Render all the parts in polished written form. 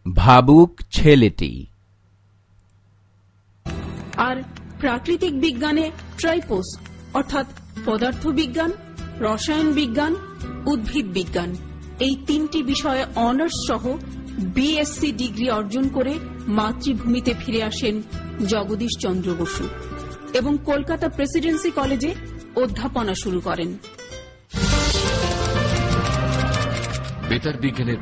ভাবুক ছেলেটি। আর প্রাকৃতিক বিজ্ঞানে ট্রাইপোস অর্থাৎ পদার্থবিজ্ঞান, রসায়ন বিজ্ঞান, উদ্ভিদ বিজ্ঞান এই তিনটি বিষয়ে অনার্স সহ বিএসসি ডিগ্রি অর্জন করে মাতৃভূমিতে ফিরে আসেন জগদীশ চন্দ্র বসু এবং কলকাতা প্রেসিডেন্সি কলেজে অধ্যাপনা শুরু করেন। বেতার বিজ্ঞানের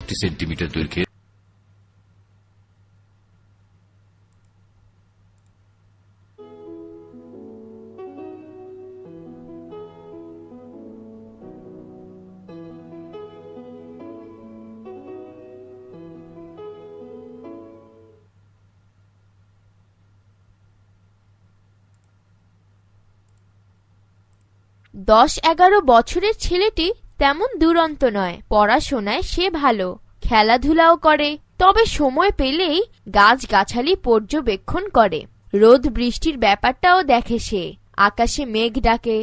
সেন্টিমিটার দৈর্ঘ্যের 10-11 বছরের ছেলেটি তেমন দুরন্ত নয়। পড়াশোনায় সে ভালো, খেলাধুলাও করে, তবে সময় পেলেই গাছগাছালি পর্যবেক্ষণ করে। রোদ বৃষ্টির ব্যাপারটাও দেখে সে। আকাশে মেঘ ডাকে,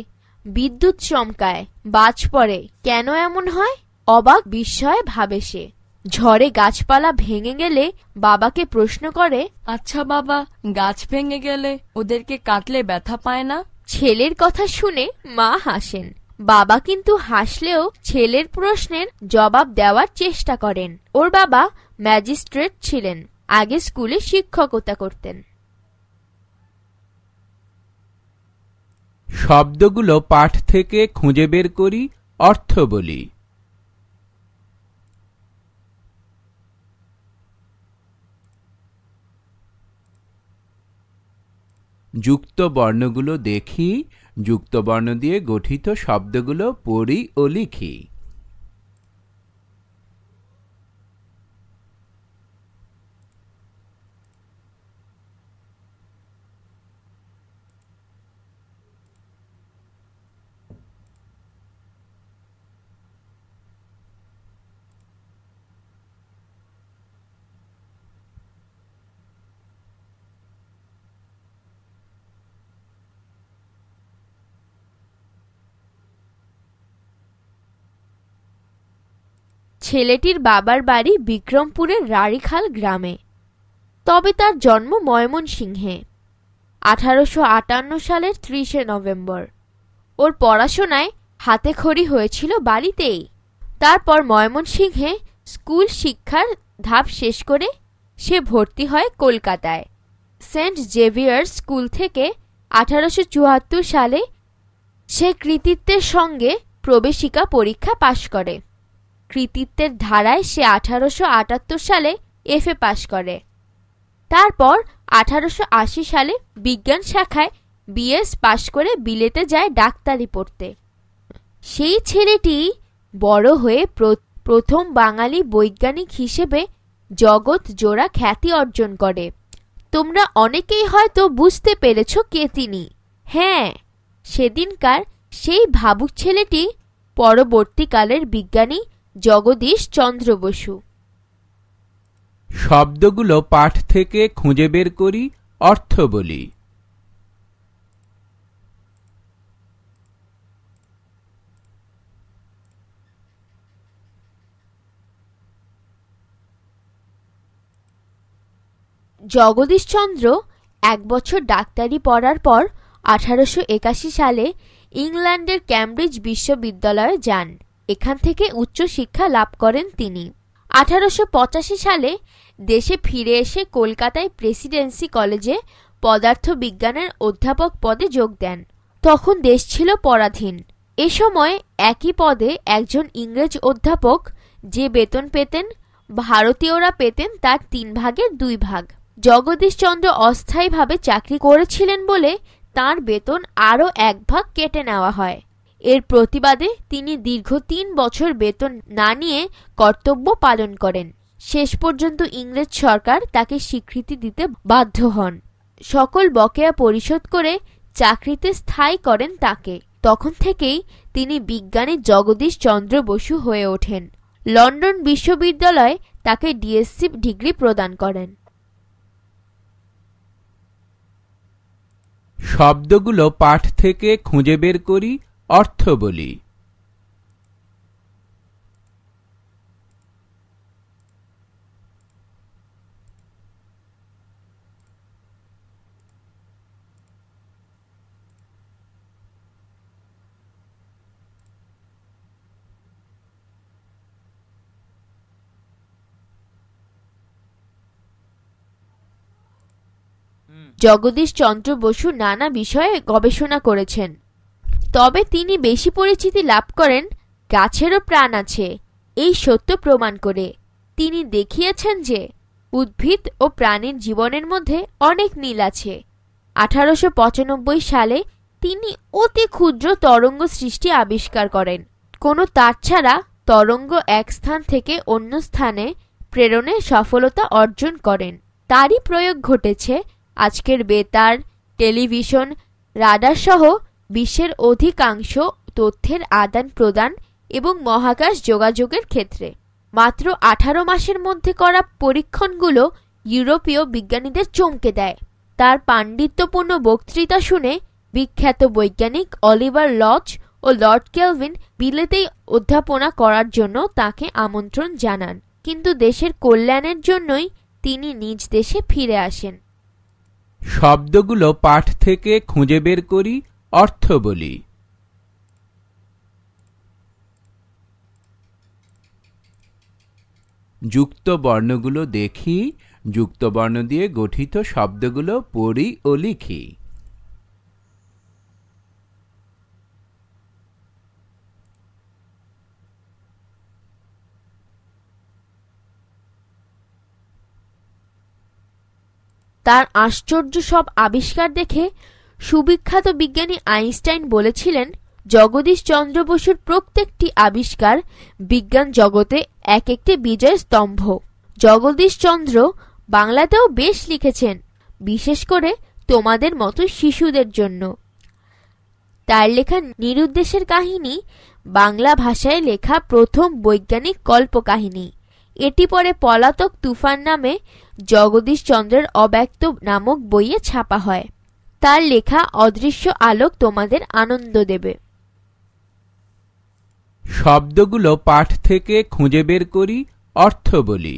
বিদ্যুৎ চমকায়, বাজ পড়ে। কেন এমন হয় অবাক বিস্ময়ে ভাবে সে। ঝড়ে গাছপালা ভেঙে গেলে বাবাকে প্রশ্ন করে, আচ্ছা বাবা, গাছ ভেঙে গেলে ওদেরকে কাটলে ব্যথা পায় না? ছেলের কথা শুনে মা হাসেন। বাবা কিন্তু হাসলেও ছেলের প্রশ্নের জবাব দেওয়ার চেষ্টা করেন। ওর বাবা ম্যাজিস্ট্রেট ছিলেন, আগে স্কুলে শিক্ষকতা করতেন। শব্দগুলো পাঠ থেকে খুঁজে বের করি, অর্থ বলি। যুক্ত বর্ণগুলো দেখি, যুক্ত বর্ণ দিয়ে গঠিত শব্দগুলো পড়ি ও লিখি। ছেলেটির বাবার বাড়ি বিক্রমপুরের রাড়ীখাল গ্রামে, তবে তার জন্ম ময়মনসিংহে 1858 সালের 30শে নভেম্বর। ওর পড়াশোনায় হাতেখড়ি হয়েছিল বাড়িতেই। তারপর ময়মনসিংহে স্কুল শিক্ষার ধাপ শেষ করে সে ভর্তি হয় কলকাতায় সেন্ট জেভিয়ার্স স্কুল থেকে। 1874 সালে সে কৃতিত্বের সঙ্গে প্রবেশিকা পরীক্ষা পাশ করে। কৃতিত্বের ধারায় সে 1878 সালে এফএ পাশ করে। তারপর 1880 সালে বিজ্ঞান শাখায় বিএস পাশ করে বিলেতে যায় ডাক্তারি পড়তে। সেই ছেলেটি বড় হয়ে প্রথম বাঙালি বৈজ্ঞানিক হিসেবে জগৎ জোড়া খ্যাতি অর্জন করে। তোমরা অনেকেই হয়তো বুঝতে পেরেছ কে তিনি। হ্যাঁ, সেদিনকার সেই ভাবুক ছেলেটি পরবর্তীকালের বিজ্ঞানী জগদীশ চন্দ্র বসু। শব্দগুলো পাঠ থেকে খুঁজে বের করি, অর্থ বলি। জগদীশচন্দ্র 1 বছর ডাক্তারি পড়ার পর 1881 সালে ইংল্যান্ডের ক্যামব্রিজ বিশ্ববিদ্যালয়ে যান। এখান থেকে উচ্চশিক্ষা লাভ করেন তিনি। 1885 সালে দেশে ফিরে এসে কলকাতায় প্রেসিডেন্সি কলেজে পদার্থবিজ্ঞানের অধ্যাপক পদে যোগ দেন। তখন দেশ ছিল পরাধীন। এ সময় একই পদে একজন ইংরেজ অধ্যাপক যে বেতন পেতেন, ভারতীয়রা পেতেন তার 3 ভাগের 2 ভাগ। জগদীশচন্দ্র অস্থায়ীভাবে চাকরি করেছিলেন বলে তাঁর বেতন আরও 1 ভাগ কেটে নেওয়া হয়। এর প্রতিবাদে তিনি দীর্ঘ 3 বছর বেতন না নিয়ে কর্তব্য পালন করেন। শেষ পর্যন্ত ইংরেজ সরকার তাকে স্বীকৃতি দিতে বাধ্য হন। সকল বকেয়া পরিশোধ করে চাকরিতে স্থায়ী করেন তাকে। তখন থেকেই তিনি বিজ্ঞানী জগদীশ চন্দ্র বসু হয়ে ওঠেন। লন্ডন বিশ্ববিদ্যালয় তাকে ডিএসসি ডিগ্রি প্রদান করেন। শব্দগুলো পাঠ থেকে খুঁজে বের করি, অর্থ বলি। জগদীশ চন্দ্র বসু নানা বিষয়ে গবেষণা করেছেন। তবে তিনি বেশি পরিচিতি লাভ করেন গাছেরও প্রাণ আছে এই সত্য প্রমাণ করে। তিনি দেখিয়েছেন যে উদ্ভিদ ও প্রাণীর জীবনের মধ্যে অনেক মিল আছে। 1895 সালে তিনি অতি ক্ষুদ্র তরঙ্গ সৃষ্টি আবিষ্কার করেন। কোনো তার ছাড়া তরঙ্গ এক স্থান থেকে অন্য স্থানে প্রেরণে সফলতা অর্জন করেন। তারই প্রয়োগ ঘটেছে আজকের বেতার, টেলিভিশন, রাডার সহ বিশ্বের অধিকাংশ তথ্যের আদান প্রদান এবং মহাকাশ যোগাযোগের ক্ষেত্রে। মাত্র 18 মাসের মধ্যে করা পরীক্ষণগুলো ইউরোপীয় বিজ্ঞানীদের চমকে দেয়। তার পাণ্ডিত্যপূর্ণ বক্তৃতা শুনে বিখ্যাত বৈজ্ঞানিক অলিভার লজ ও লর্ড কেলভিন বিলেতেই অধ্যাপনা করার জন্য তাকে আমন্ত্রণ জানান, কিন্তু দেশের কল্যাণের জন্যই তিনি নিজ দেশে ফিরে আসেন। শব্দগুলো পাঠ থেকে খুঁজে বের করি, অর্থ বলি। যুক্ত বর্ণগুলো দেখি, যুক্ত বর্ণ দিয়ে গঠিত শব্দগুলো পড়ি ও লিখি। তার আশ্চর্য সব আবিষ্কার দেখে সুবিখ্যাত বিজ্ঞানী আইনস্টাইন বলেছিলেন, জগদীশ চন্দ্র বসুর প্রত্যেকটি আবিষ্কার বিজ্ঞান জগতে এক একটি বিজয় স্তম্ভ। জগদীশ চন্দ্র বাংলাতেও বেশ লিখেছেন, বিশেষ করে তোমাদের মতো শিশুদের জন্য। তার লেখা নিরুদ্দেশের কাহিনী বাংলা ভাষায় লেখা প্রথম বৈজ্ঞানিক কল্পকাহিনী। এটি পরে পলাতক তুফান নামে জগদীশ চন্দ্রের অব্যক্ত নামক বইয়ে ছাপা হয়। তার লেখা অদৃশ্য আলোক তোমাদের আনন্দ দেবে। শব্দগুলো পাঠ থেকে খুঁজে বের করি, অর্থ বলি।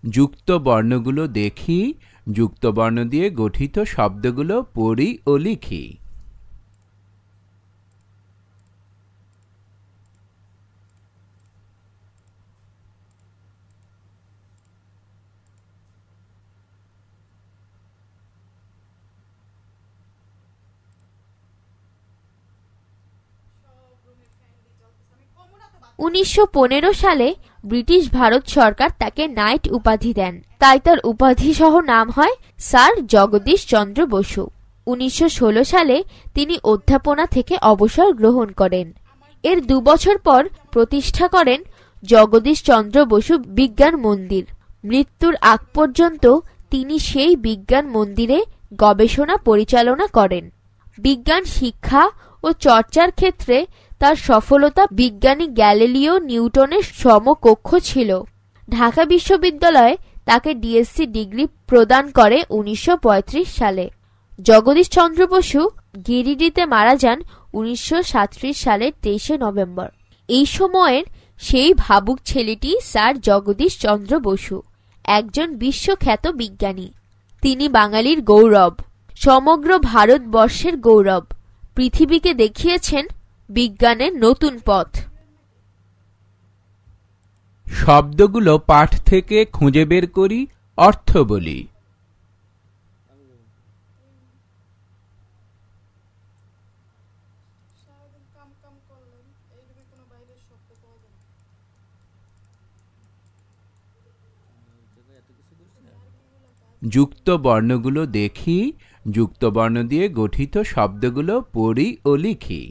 যুক্ত বর্ণগুলো দেখি, যুক্ত বর্ণ দিয়ে গঠিত শব্দগুলো পড়ি ও লিখি। ’৯১৫ সালে ব্রিটিশ ভারত সরকার তাকে নাইট উপাধি দেন, তাই তার উপাধি সহ নাম হয় স্যার জগদীশ চন্দ্র বসু। 1916 সালে তিনি অধ্যাপনা থেকে অবসর গ্রহণ করেন। এর 2 বছর পর প্রতিষ্ঠা করেন জগদীশ চন্দ্র বসু বিজ্ঞান মন্দির। মৃত্যুর আগ পর্যন্ত তিনি সেই বিজ্ঞান মন্দিরে গবেষণা পরিচালনা করেন। বিজ্ঞান শিক্ষা ও চর্চার ক্ষেত্রে তার সফলতা বিজ্ঞানী গ্যালিলিও নিউটনের সমকক্ষ ছিল। ঢাকা বিশ্ববিদ্যালয়ে তাকে ডিএসসি ডিগ্রি প্রদান করে 1935 সালে। জগদীশ চন্দ্র বসু গিরিডিতে মারা যান 1937 সালের 23 নভেম্বর। এই সময়ের সেই ভাবুক ছেলেটি স্যার জগদীশ চন্দ্র বসু, একজন বিশ্বখ্যাত বিজ্ঞানী। তিনি বাঙালির গৌরব, সমগ্র ভারতবর্ষের গৌরব। পৃথিবীকে দেখিয়েছেন বিজ্ঞানের নতুন পথ। শব্দগুলো পাঠ থেকে খুঁজে বের করি, অর্থ বলি। যুক্ত বর্ণগুলো দেখি, যুক্ত বর্ণ দিয়ে গঠিত শব্দগুলো পড়ি ও লিখি।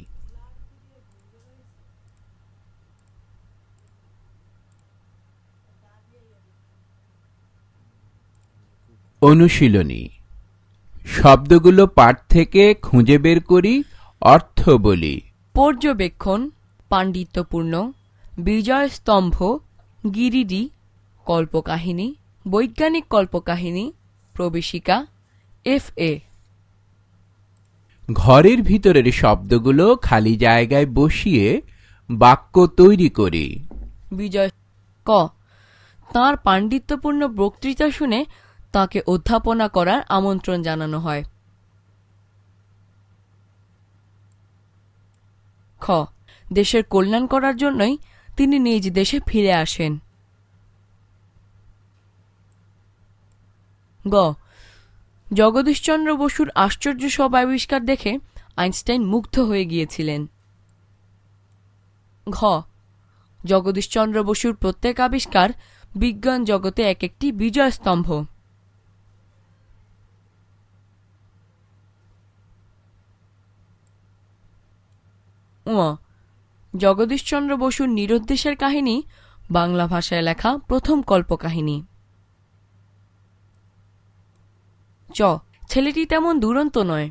অনুশীলনী। শব্দগুলো পাঠ থেকে খুঁজে বের করি, অর্থ বলি। পর্যবেক্ষণ, পাণ্ডিত্যপূর্ণ, বিজয় স্তম্ভ, গিরিডি, কল্পকাহিনী, বৈজ্ঞানিক কল্পকাহিনী, প্রবেশিকা, FA। ঘরের ভিতরের শব্দগুলো খালি জায়গায় বসিয়ে বাক্য তৈরি করি। বিজয় ক তাঁর পাণ্ডিত্যপূর্ণ বক্তৃতা শুনে তাকে অধ্যাপনা করার আমন্ত্রণ জানানো হয়। খ দেশের কল্যাণ করার জন্যই তিনি নিজ দেশে ফিরে আসেন। গ জগদীশচন্দ্র বসুর আশ্চর্য সব আবিষ্কার দেখে আইনস্টাইন মুগ্ধ হয়ে গিয়েছিলেন। ঘ জগদীশচন্দ্র বসুর প্রত্যেক আবিষ্কার বিজ্ঞান জগতে এক একটি বিজয় স্তম্ভ। জগদীশচন্দ্র বসুর নিরুদ্দেশের কাহিনী বাংলা ভাষায় লেখা প্রথম কল্পকাহিনী। চ ছেলেটি তেমন দুরন্ত নয়।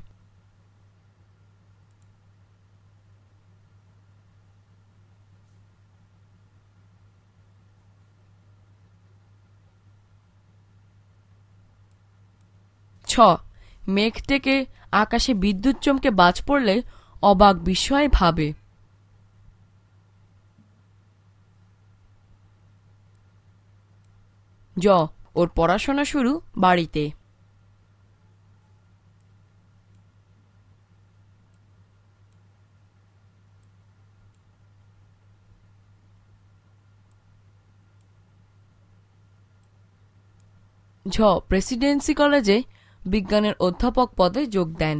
ছ মেঘ থেকে আকাশে বিদ্যুৎ চমকে বাজ পড়লে অবাক বিস্ময়ে ভাবে। জ ওর পড়াশোনা শুরু বাড়িতে। ঝ প্রেসিডেন্সি কলেজে বিজ্ঞানের অধ্যাপক পদে যোগ দেন।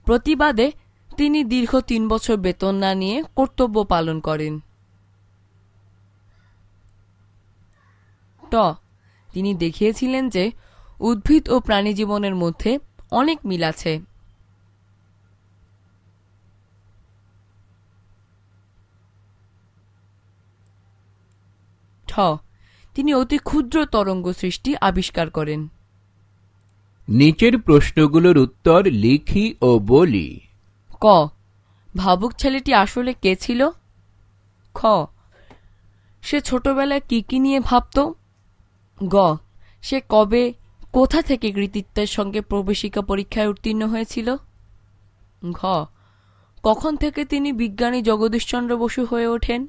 প্রতিবাদে তিনি দীর্ঘ 3 বছর বেতন না নিয়ে কর্তব্য পালন করেন। ট তিনি দেখিয়েছিলেন যে উদ্ভিদ ও প্রাণী জীবনের মধ্যে অনেক মিল আছে। ঠ তিনি অতি ক্ষুদ্র তরঙ্গ সৃষ্টি আবিষ্কার করেন। নিচের প্রশ্নগুলোর উত্তর লিখি ও বলি। ক ভাবুক ছেলেটি আসলে কে ছিল? খ সে ছোটবেলায় কি নিয়ে ভাবত? গ সে কবে কোথা থেকে কৃতিত্বের সঙ্গে প্রবেশিকা পরীক্ষায় উত্তীর্ণ হয়েছিল? ঘ কখন থেকে তিনি বিজ্ঞানী জগদীশচন্দ্র বসু হয়ে ওঠেন?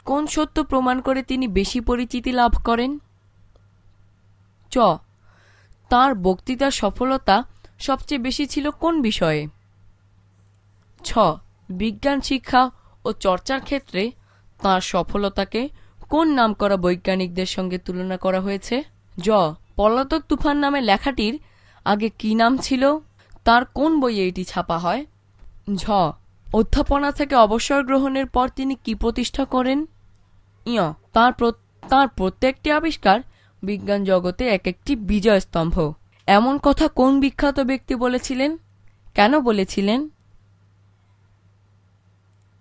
কোন সত্য প্রমাণ করে তিনি বেশি পরিচিতি লাভ করেন? চ তাঁর বক্তৃতার সফলতা সবচেয়ে বেশি ছিল কোন বিষয়ে? ছ বিজ্ঞান শিক্ষা ও চর্চার ক্ষেত্রে তাঁর সফলতাকে কোন নামকরা বৈজ্ঞানিকদের সঙ্গে তুলনা করা হয়েছে? জ পলাতক তুফান নামে লেখাটির আগে কি নাম ছিল? তার কোন বইয়ে এটি ছাপা হয়? ঝ অধ্যাপনা থেকে অবসর গ্রহণের পর তিনি কি প্রতিষ্ঠা করেন? ইয় তার প্রত্যেকটি আবিষ্কার বিজ্ঞান জগতে এক একটি বিজয় স্তম্ভ। এমন কথা কোন বিখ্যাত ব্যক্তি বলেছিলেন? কেন বলেছিলেন?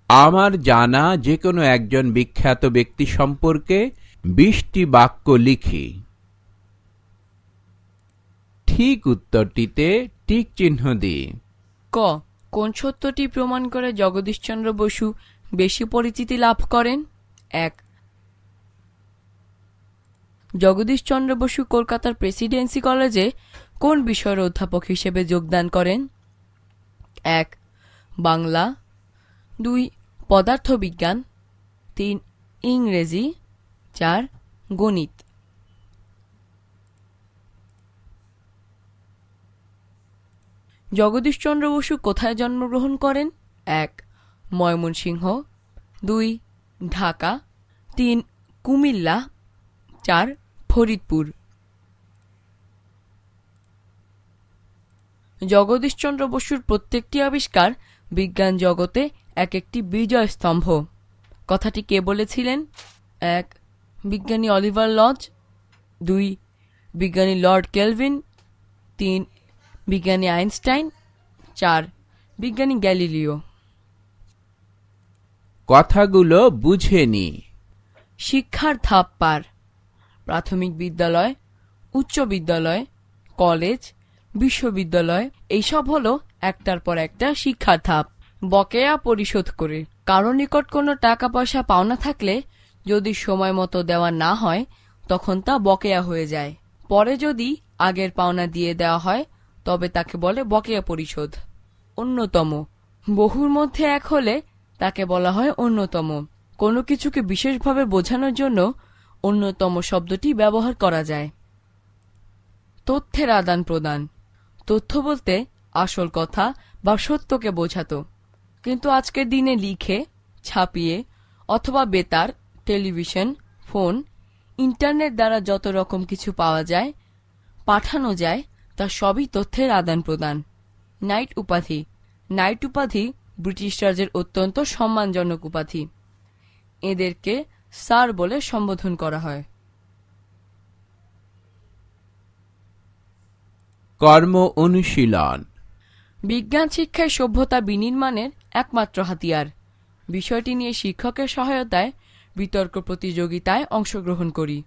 আমার জানা যে কোনো একজন বিখ্যাত ব্যক্তি সম্পর্কে 20টি বাক্য লিখি। ঠিক উত্তরটিতে টিক চিহ্ন দিই। ক কোন সত্যটি প্রমাণ করে জগদীশচন্দ্র বসু বেশি পরিচিতি লাভ করেন? 1 জগদীশচন্দ্র বসু কলকাতার প্রেসিডেন্সি কলেজে কোন বিষয়ের অধ্যাপক হিসেবে যোগদান করেন? 1 বাংলা, 2 পদার্থবিজ্ঞান, 3 ইংরেজি, 4 গণিত। জগদীশচন্দ্র বসু কোথায় জন্মগ্রহণ করেন? 1 ময়মনসিংহ, 2 ঢাকা, 3 কুমিল্লা, 4 ফরিদপুর। জগদীশচন্দ্র বসুর প্রত্যেকটি আবিষ্কার বিজ্ঞান জগতে এক একটি বিজয় স্তম্ভ। কথাটি কে বলেছিলেন? 1 বিজ্ঞানী অলিভার লজ, 2 বিজ্ঞানী লর্ড কেলভিন, 3 বিজ্ঞানী আইনস্টাইন, 4 বিজ্ঞানী গ্যালিলিও। কথাগুলো বুঝে নি। শিক্ষার ধাপ পার। প্রাথমিক বিদ্যালয়, উচ্চ বিদ্যালয়, কলেজ, বিশ্ববিদ্যালয় এইসব হলো একটার পর একটা শিক্ষার ধাপ। বকেয়া পরিশোধ করে। কারো নিকট কোনো টাকা পয়সা পাওনা থাকলে যদি সময় মতো দেওয়া না হয় তখন তা বকেয়া হয়ে যায়। পরে যদি আগের পাওনা দিয়ে দেওয়া হয় তবে তাকে বলে বকেয়া পরিশোধ। অন্যতম, বহুর মধ্যে এক হলে তাকে বলা হয় অন্যতম। কোনো কিছুকে বিশেষভাবে বোঝানোর জন্য অন্যতম শব্দটি ব্যবহার করা যায়। তথ্যের আদান প্রদান। তথ্য বলতে আসল কথা বা সত্যকে বোঝাতো, কিন্তু আজকের দিনে লিখে, ছাপিয়ে অথবা বেতার, টেলিভিশন, ফোন, ইন্টারনেট দ্বারা যত রকম কিছু পাওয়া যায়, পাঠানো যায়, তা সবই তথ্যের আদান প্রদান। নাইট উপাধি। নাইট উপাধি ব্রিটিশ রাজের অত্যন্ত সম্মানজনক উপাধি। এদেরকে স্যার বলে সম্বোধন করা হয়। কর্ম অনুশীলন। বিজ্ঞান শিক্ষায় সভ্যতা বিনির্মাণের একমাত্র হাতিয়ার। বিষয়টি নিয়ে শিক্ষকের সহায়তায় বিতর্ক প্রতিযোগিতায় অংশগ্রহণ করি।